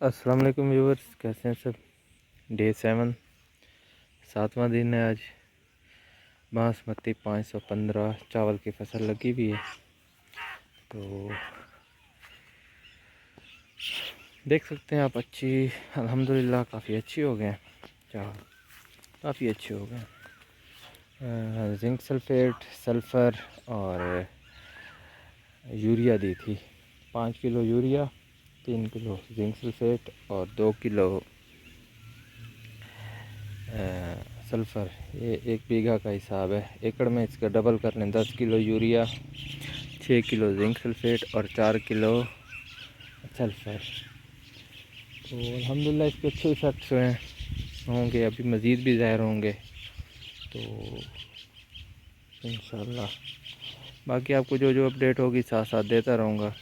अस्सलाम वालेकुम व्यूवर्स, कैसे हैं सब। डे 7 7वां दिन है आज। बासमती 515 चावल की फसल लगी हुई है। तो देख सकते हैं आप, अच्छी अल्हम्दुलिल्लाह काफ़ी अच्छी हो गए हैं। चावल काफ़ी अच्छे हो गए। जिंक सल्फेट, सल्फ़र और यूरिया दी थी। 5 kilo urea, 3 kilo zinc sulphate और 2 किलो सल्फ़र। ये 1 बीघा का हिसाब है। एकड़ में इसका डबल कर लें, 10 kilo urea, 6 kilo zinc sulphate और 4 किलो सल्फ़र। तो अल्हम्दुलिल्लाह इसके अच्छे इफ़ेक्ट्स होंगे, अभी मज़ीद भी ज़ाहिर होंगे। तो इंशाल्लाह बाकी आपको जो जो अपडेट होगी साथ साथ देता रहूँगा।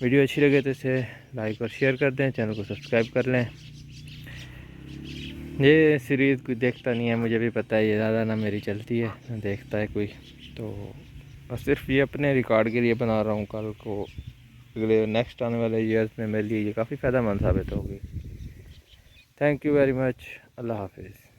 वीडियो अच्छी लगे तो इसे लाइक और शेयर कर दें, चैनल को सब्सक्राइब कर लें। ये सीरीज़ कोई देखता नहीं है, मुझे भी पता है, ये ज़्यादा ना मेरी चलती है ना देखता है कोई। तो बस सिर्फ ये अपने रिकॉर्ड के लिए बना रहा हूँ। कल को अगले नेक्स्ट आने वाले ईयर्स में मेरे लिए ये काफ़ी फ़ायदेमंद साबित होगी। Thank you very much. अल्लाह हाफिज़।